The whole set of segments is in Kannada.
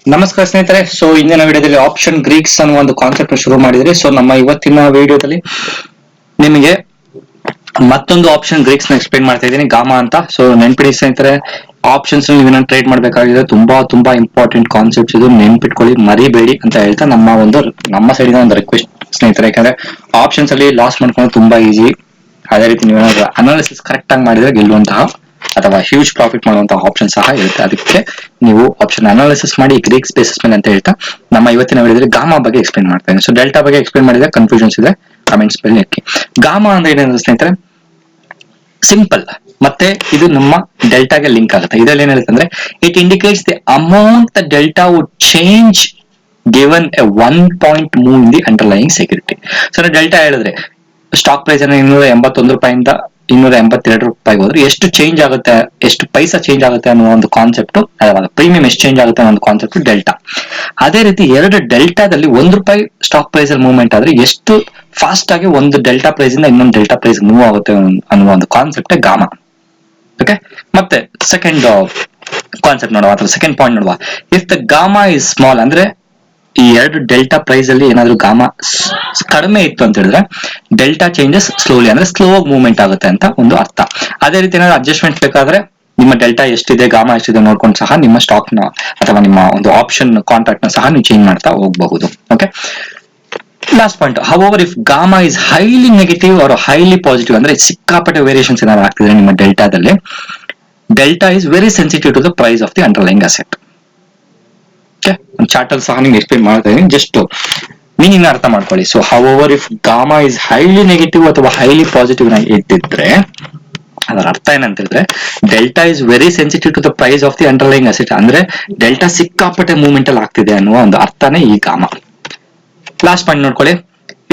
ನಮಸ್ಕಾರ ಸ್ನೇಹಿತರೆ. ಸೊ ಇಂದಿನ ವಿಡಿಯೋದಲ್ಲಿ ಆಪ್ಷನ್ ಗ್ರೀಕ್ಸ್ ಅನ್ನೋ ಒಂದು ಕಾನ್ಸೆಪ್ಟ್ ಶುರು ಮಾಡಿದ್ರಿ. ಸೊ ನಮ್ಮ ಇವತ್ತಿನ ವಿಡಿಯೋದಲ್ಲಿ ನಿಮಗೆ ಮತ್ತೊಂದು ಆಪ್ಷನ್ ಗ್ರೀಕ್ಸ್ ನ ಎಕ್ಸ್ಪ್ಲೈನ್ ಮಾಡ್ತಾ ಇದ್ದೀನಿ, ಗಾಮಾ ಅಂತ. ಸೊ ನೆನ್ಪಿಡಿ ಸ್ನೇಹಿತರೆ, ಆಪ್ಷನ್ಸ್ ನೀವು ಟ್ರೇಡ್ ಮಾಡಬೇಕಾಗಿದೆ, ತುಂಬಾ ಇಂಪಾರ್ಟೆಂಟ್ ಕಾನ್ಸೆಪ್ಟ್ಸ್ ಇದು, ನೆನ್ಪಿಟ್ಕೊಳ್ಳಿ, ಮರಿಬೇಡಿ ಅಂತ ಹೇಳ್ತಾ ನಮ್ಮ ಸೈಡಿನ ಒಂದು ರಿಕ್ವೆಸ್ಟ್ ಸ್ನೇಹಿತರೆ. ಯಾಕಂದ್ರೆ ಆಪ್ಷನ್ಸ್ ಅಲ್ಲಿ ಲಾಸ್ ಮಾಡ್ಕೊಂಡು ತುಂಬಾ ಈಸಿ. ಅದೇ ರೀತಿ ನೀವು ಅನಾಲಿಸಿಸ್ ಕರೆಕ್ಟ್ ಆಗಿ ಮಾಡಿದ್ರೆ ಗೆಲ್ಲುವಂತಹ ಅಥವಾ ಹ್ಯೂಜ್ ಪ್ರಾಫಿಟ್ ಮಾಡುವಂತಹ ಆಪ್ಷನ್ ಸಹ ಇರುತ್ತೆ. ಅದಕ್ಕೆ ನೀವು ಆಪ್ಷನ್ ಅನಾಲಿಸಿಸ್ ಮಾಡಿ ಗ್ರೀಕ್ಸ್ ಬೇಸಿಸ್ ಮೇಲೆ ಅಂತ ಹೇಳ್ತಾ ನಮ್ಮ ಇವತ್ತಿನ ವಿಡಿಯೋದಲ್ಲಿ ಗಾಮಾ ಬಗ್ಗೆ ಎಕ್ಸ್ಪ್ಲೈನ್ ಮಾಡ್ತೇನೆ. ಸೊ ಡೆಲ್ಟಾ ಬಗ್ಗೆ ಎಕ್ಸ್ಪ್ಲೈನ್ ಮಾಡಿದ್ರೆ ಕನ್ಫ್ಯೂಷನ್ಸ್ ಇದೆ, ಕಮೆಂಟ್ಸ್ ಮೇಲೆ ಹಾಕಿ. ಗಾಮಾ ಅಂದ್ರೆ ಏನೇನು ಸ್ನೇಹಿತರೆ, ಸಿಂಪಲ್, ಮತ್ತೆ ಇದು ನಮ್ಮ ಡೆಲ್ಟಾಗೆ ಲಿಂಕ್ ಆಗುತ್ತೆ. ಇದರಲ್ಲಿ ಏನ್ ಹೇಳುತ್ತೆ ಅಂದ್ರೆ, it indicates the amount the delta would change given a 1 point move in the underlying security. So delta ಹೇಳಿದ್ರೆ ಸ್ಟಾಕ್ ಪ್ರೈಸ್ ಅನ್ನು 281 ರೂಪಾಯಿಂದ 282 ರೂಪಾಯಿಗೆ ಹೋದ್ರೆ ಎಷ್ಟು ಚೇಂಜ್ ಆಗುತ್ತೆ, ಎಷ್ಟು ಪೈಸಾ ಚೇಂಜ್ ಆಗುತ್ತೆ ಅನ್ನೋ ಒಂದು ಕಾನ್ಸೆಪ್ಟ್, ಪ್ರೀಮಿಯಂ ಎಷ್ಟು ಚೇಂಜ್ ಆಗುತ್ತೆ ಅನ್ನೋ ಒಂದು ಕಾನ್ಸೆಪ್ಟ್ ಡೆಲ್ಟಾ. ಅದೇ ರೀತಿ ಎರಡು ಡೆಲ್ಟಾದಲ್ಲಿ ₹1 ಸ್ಟಾಕ್ ಪ್ರೈಸ್ ಅಲ್ಲಿ ಮೂವ್ಮೆಂಟ್ ಆದ್ರೆ ಎಷ್ಟು ಫಾಸ್ಟ್ ಆಗಿ ಒಂದು ಡೆಲ್ಟಾ ಪ್ರೈಸ್ ಇಂದ ಇನ್ನೊಂದು ಡೆಲ್ಟಾ ಪ್ರೈಸ್ ಮೂವ್ ಆಗುತ್ತೆ ಅನ್ನುವ ಒಂದು ಕಾನ್ಸೆಪ್ಟ್ ಗಾಮಾ. ಓಕೆ, ಮತ್ತೆ ಸೆಕೆಂಡ್ ಕಾನ್ಸೆಪ್ಟ್ ನೋಡುವ, ಅಥವಾ ಸೆಕೆಂಡ್ ಪಾಯಿಂಟ್ ನೋಡುವ. If the gamma is small, ಅಂದ್ರೆ ಈ ಎರಡು ಡೆಲ್ಟಾ ಪ್ರೈಸ್ ಅಲ್ಲಿ ಏನಾದ್ರು ಗಾಮಾ ಕಡಿಮೆ ಇತ್ತು ಅಂತ ಹೇಳಿದ್ರೆ ಡೆಲ್ಟಾ ಚೇಂಜಸ್ ಸ್ಲೋಲಿ, ಅಂದ್ರೆ ಸ್ಲೋ ಮೂವ್ಮೆಂಟ್ ಆಗುತ್ತೆ ಅಂತ ಒಂದು ಅರ್ಥ. ಅದೇ ರೀತಿ ಏನಾದ್ರು ಅಡ್ಜಸ್ಟ್ಮೆಂಟ್ ಬೇಕಾದ್ರೆ ನಿಮ್ಮ ಡೆಲ್ಟಾ ಎಷ್ಟಿದೆ, ಗಾಮಾ ಎಷ್ಟಿದೆ ನೋಡ್ಕೊಂಡು ಸಹ ನಿಮ್ಮ ಸ್ಟಾಕ್ ನ ಅಥವಾ ನಿಮ್ಮ ಒಂದು ಆಪ್ಷನ್ ಕಾಂಟ್ರಾಕ್ಟ್ ನ ಸಹ ನೀವು ಚೇಂಜ್ ಮಾಡ್ತಾ ಹೋಗಬಹುದು. Okay, last point, however if gamma is highly negative or highly positive, ಅಂದ್ರೆ ಸಿಕ್ಕಾಪಟ್ಟೆ ವೇರಿಯೇಷನ್ಸ್ ಏನಾದ್ರು ಆಗ್ತಿದ್ರೆ ನಿಮ್ಮ ಡೆಲ್ಟಾದಲ್ಲಿ, delta is very sensitive to the price of the underlying asset. Chart ಅಲ್ಲಿ ಸಹ ನೀವು ಎಕ್ಸ್ಪ್ಲೇನ್ ಮಾಡ್ತಾ ಇದೀನಿ, ಜಸ್ಟ್ ಮೀನಿಂಗ್ ಅರ್ಥ ಮಾಡ್ಕೊಳ್ಳಿ. So however if gamma is highly negative ಅಥವಾ ಹೈಲಿ ಪಾಸಿಟಿವ್ ಇದ್ದಿದ್ರೆ ಅದರ ಅರ್ಥ ಏನಂತ ಹೇಳಿದ್ರೆ, delta is very sensitive to the price of the underlying asset, ಅಂದ್ರೆ ಡೆಲ್ಟಾ ಸಿಕ್ಕಾಪಟ್ಟೆ ಮೂವ್ಮೆಂಟ್ ಅಲ್ಲಿ ಆಗ್ತಿದೆ ಅನ್ನುವ ಒಂದು ಅರ್ಥನೇ ಈ ಗಾಮಾ. ಲಾಸ್ಟ್ ಪಾಯಿಂಟ್ ನೋಡ್ಕೊಳ್ಳಿ,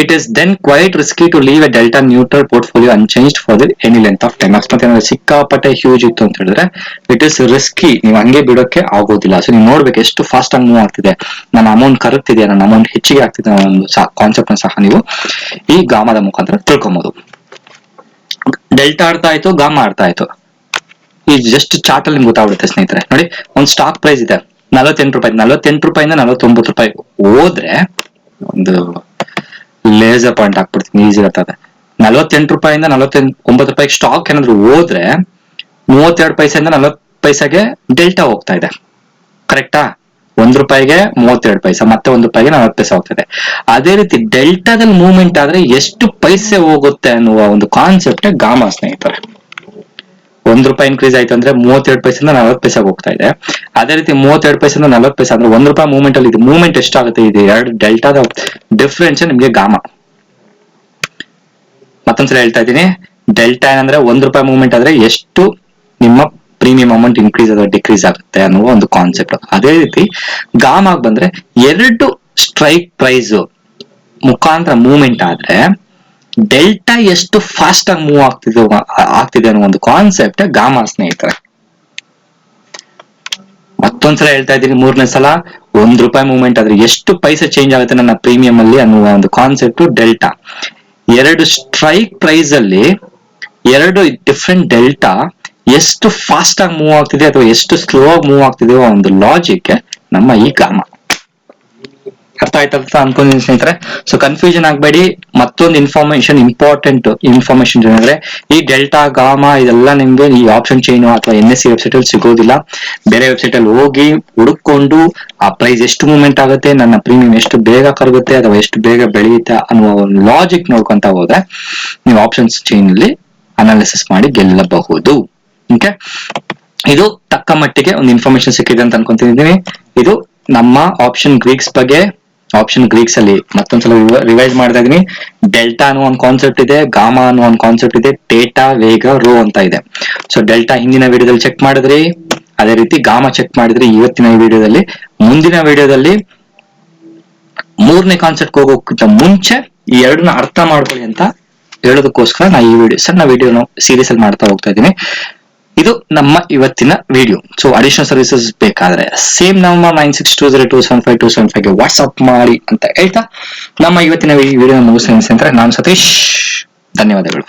it is then quite risky to leave a delta neutral portfolio unchanged for the any length of time. ಅಕಸ್ಮಾತ್ ಏನಾದ್ರು ಸಿಕ್ಕಾಪಟ್ಟೆ ಹ್ಯೂಜ್ ಇತ್ತು ಅಂತ ಹೇಳಿದ್ರೆ ಇಟ್ ಇಸ್ ರಿಸ್ಕಿ, ನೀವು ಹಂಗೆ ಬಿಡೋಕೆ ಆಗೋದಿಲ್ಲ. ಸೊ ನೀವು ನೋಡ್ಬೇಕು ಎಷ್ಟು ಫಾಸ್ಟ್ ಆಗಿ ಮೂವ್ ಆಗ್ತಿದೆ, ನನ್ನ ಅಮೌಂಟ್ ಕರಗ್ತಿದೆ, ನನ್ನ ಅಮೌಂಟ್ ಹೆಚ್ಚಿಗೆ ಆಗ್ತಿದೆ ಅನ್ನೋ ಒಂದು ಕಾನ್ಸೆಪ್ಟ್ ನ ಸಹ ನೀವು ಈ ಗಾಮಾದ ಮುಖಾಂತರ ತಿಳ್ಕೊಬಹುದು. ಡೆಲ್ಟಾ ಅರ್ಥ ಆಯ್ತು, ಗಾಮಾ ಅರ್ಥ ಆಯ್ತು. ಈ ಜಸ್ಟ್ ಚಾರ್ಟ್ ಅಲ್ಲಿ ನಿಮ್ಗೆ ಗೊತ್ತಾಗ್ಬಿಡುತ್ತೆ ಸ್ನೇಹಿತರೆ. ನೋಡಿ, ಒಂದು ಸ್ಟಾಕ್ ಪ್ರೈಸ್ ಇದೆ ₹48, ರೂಪಾಯಿಂದ ₹49 ಹೋದ್ರೆ, ಒಂದು ಲೇಸರ್ ಪಾಯಿಂಟ್ ಹಾಕ್ಬಿಡ್ತೀನಿ, ಈಸಿ ಇರ್ತದೆ. ₹48 ₹49 ಸ್ಟಾಕ್ ಏನಾದ್ರು ಹೋದ್ರೆ 32 ಪೈಸೆಯಿಂದ 40 ಪೈಸೆಗೆ ಡೆಲ್ಟಾ ಹೋಗ್ತಾ ಇದೆ, ಕರೆಕ್ಟಾ? ₹1ಗೆ 32 ಪೈಸೆ, ಮತ್ತೆ ₹1ಗೆ 40 ಪೈಸೆ ಹೋಗ್ತದೆ. ಅದೇ ರೀತಿ ಡೆಲ್ಟಾದಲ್ಲಿ ಮೂವ್ಮೆಂಟ್ ಆದ್ರೆ ಎಷ್ಟು ಪೈಸೆ ಹೋಗುತ್ತೆ ಅನ್ನುವ ಒಂದು ಕಾನ್ಸೆಪ್ಟ್ ಗಾಮಾ ಸ್ನೇಹಿತರೆ. ₹1 ಇನ್ಕ್ರೀಸ್ ಆಯ್ತು ಅಂದ್ರೆ 32 ಪೈಸೆಯಿಂದ 40 ಪೈಸೆಗೆ ಹೋಗ್ತಾ ಇದೆ. ಅದೇ ರೀತಿ 32 ಪೈಸೆಯಿಂದ 40 ಪೈಸೆ ಅಂದ್ರೆ ₹1 ಮೂವ್ಮೆಂಟ್ ಅಲ್ಲಿ ಇದೆ. ಮೂವ್ಮೆಂಟ್ ಎಷ್ಟಾಗುತ್ತೆ, ಇದೆ ಎರಡು ಡೆಲ್ಟಾದ ಡಿಫ್ರೆನ್ಸ್ ನಿಮ್ಗೆ ಗಾಮಾ. ಮತ್ತೊಂದ್ಸಲ ಹೇಳ್ತಾ ಇದ್ದೀನಿ, ಡೆಲ್ಟಾ ಏನಂದ್ರೆ ₹1 ಮೂವ್ಮೆಂಟ್ ಆದ್ರೆ ಎಷ್ಟು ನಿಮ್ಮ ಪ್ರೀಮಿಯಂ ಅಮೌಂಟ್ ಇನ್ಕ್ರೀಸ್ ಅಥವಾ ಡಿಕ್ರೀಸ್ ಆಗುತ್ತೆ ಅನ್ನುವ ಒಂದು ಕಾನ್ಸೆಪ್ಟ್. ಅದೇ ರೀತಿ ಗಾಮಾಗ್ ಬಂದ್ರೆ ಎರಡು ಸ್ಟ್ರೈಕ್ ಪ್ರೈಸ್ ಮುಖಾಂತರ ಮೂವ್ಮೆಂಟ್ ಆದ್ರೆ ಡೆಲ್ಟಾ ಎಷ್ಟು ಫಾಸ್ಟ್ ಆಗಿ ಮೂವ್ ಆಗ್ತಿದೆ ಅನ್ನೋ ಒಂದು ಕಾನ್ಸೆಪ್ಟ್ ಗಾಮಾ ಸ್ನೇಹಿತರೆ. ಮತ್ತೊಂದ್ಸಲ ಹೇಳ್ತಾ ಇದ್ದೀನಿ, ಮೂರನೇ ಸಲ, ₹1 ಮೂವ್ಮೆಂಟ್ ಆದ್ರೆ ಎಷ್ಟು ಪೈಸೆ ಚೇಂಜ್ ಆಗುತ್ತೆ ನನ್ನ ಪ್ರೀಮಿಯಂ ಅಲ್ಲಿ ಅನ್ನುವ ಒಂದು ಕಾನ್ಸೆಪ್ಟ್ ಡೆಲ್ಟಾ. ಎರಡು ಸ್ಟ್ರೈಕ್ ಪ್ರೈಸ್ ಅಲ್ಲಿ ಎರಡು ಡಿಫ್ರೆಂಟ್ ಡೆಲ್ಟಾ ಎಷ್ಟು ಫಾಸ್ಟ್ ಆಗಿ ಮೂವ್ ಆಗ್ತಿದೆ ಅಥವಾ ಎಷ್ಟು ಸ್ಲೋ ಆಗಿ ಮೂವ್ ಆಗ್ತಿದೆ ಒಂದು ಲಾಜಿಕ್ ನಮ್ಮ ಈ ಗಾಮಾ. ಅರ್ಥ ಆಯ್ತಾ ಅನ್ಕೊಂಡಿದ್ದೀನಿ ಸ್ನೇಹಿತರೆ. ಸೊ ಕನ್ಫ್ಯೂಷನ್ ಆಗಬೇಡಿ. ಮತ್ತೊಂದು ಇಂಪಾರ್ಟೆಂಟ್ ಇನ್ಫಾರ್ಮೇಶನ್ ಏನಂದ್ರೆ, ಈ ಡೆಲ್ಟಾ, ಗಾಮಾ ಇದೆಲ್ಲ ನಿಮ್ಗೆ ಈ ಆಪ್ಷನ್ ಚೈನ್ ಅಥವಾ NSE ವೆಬ್ಸೈಟ್ ಅಲ್ಲಿ ಸಿಗೋದಿಲ್ಲ. ಬೇರೆ ವೆಬ್ಸೈಟ್ ಅಲ್ಲಿ ಹೋಗಿ ಹುಡುಕೊಂಡು ಆ ಪ್ರೈಸ್ ಎಷ್ಟು ಮೂವ್ಮೆಂಟ್ ಆಗುತ್ತೆ, ನನ್ನ ಪ್ರೀಮಿಯಂ ಎಷ್ಟು ಬೇಗ ಕರಗುತ್ತೆ ಅಥವಾ ಎಷ್ಟು ಬೇಗ ಬೆಳೆಯುತ್ತೆ ಅನ್ನುವ ಒಂದು ಲಾಜಿಕ್ ನೋಡ್ಕೊಂತ ಹೋದ್ರೆ ನೀವು ಆಪ್ಷನ್ಸ್ ಚೈನ್ ಅಲ್ಲಿ ಅನಾಲಿಸಿಸ್ ಮಾಡಿ ಗೆಲ್ಲಬಹುದು. ಓಕೆ, ಇದು ತಕ್ಕ ಮಟ್ಟಿಗೆ ಒಂದು ಇನ್ಫಾರ್ಮೇಶನ್ ಸಿಕ್ಕಿದೆ ಅಂತ ಅನ್ಕೊಂತಿದ್ದೀನಿ. ಇದು ನಮ್ಮ ಆಪ್ಷನ್ ಗ್ರೀಕ್ಸ್ ಬಗ್ಗೆ. ಆಪ್ಷನ್ ಗ್ರೀಕ್ಸ್ ಅಲ್ಲಿ ಮತ್ತೊಂದ್ಸಲ ರಿವೈಸ್ ಮಾಡ್ತಾ ಇದೀನಿ. ಡೆಲ್ಟಾ ಅನ್ನೋ ಒಂದು ಕಾನ್ಸೆಪ್ಟ್ ಇದೆ, ಗಾಮಾ ಅನ್ನೋ ಒಂದು ಕಾನ್ಸೆಪ್ಟ್ ಇದೆ, ಥೀಟಾ, ವೇಗ, ರೋ ಅಂತ ಇದೆ. ಸೊ ಡೆಲ್ಟಾ ಹಿಂದಿನ ವಿಡಿಯೋದಲ್ಲಿ ಚೆಕ್ ಮಾಡಿದ್ರಿ, ಅದೇ ರೀತಿ ಗಾಮಾ ಚೆಕ್ ಮಾಡಿದ್ರಿ ಇವತ್ತಿನ ವಿಡಿಯೋದಲ್ಲಿ. ಮುಂದಿನ ವಿಡಿಯೋದಲ್ಲಿ ಮೂರನೇ ಕಾನ್ಸೆಪ್ಟ್ ಹೋಗೋಕ್ಕಿಂತ ಮುಂಚೆ ಈ ಎರಡನ್ನ ಅರ್ಥ ಮಾಡ್ಕೊಳ್ಳಿ ಅಂತ ಹೇಳೋದಕ್ಕೋಸ್ಕರ ನಾ ಈ ಸಣ್ಣ ವಿಡಿಯೋನ ಸೀರೀಸ್ ಅಲ್ಲಿ ಮಾಡ್ತಾ ಹೋಗ್ತಾ ಇದ್ದೀನಿ. ಇದು ನಮ್ಮ ಇವತ್ತಿನ ವಿಡಿಯೋ. ಸೊ ಅಡಿಷನಲ್ ಸರ್ವಿಸಸ್ ಬೇಕಾದ್ರೆ ಸೇಮ್ ನಮ್ಮ 9620275275 ಗೆ ವಾಟ್ಸ್ಆಪ್ ಮಾಡಿ ಅಂತ ಹೇಳ್ತಾ ನಮ್ಮ ಇವತ್ತಿನ ವಿಡಿಯೋ ಮುಗಿಸ್ತೀನಿ. ನಾನು ಸತೀಶ್, ಧನ್ಯವಾದಗಳು.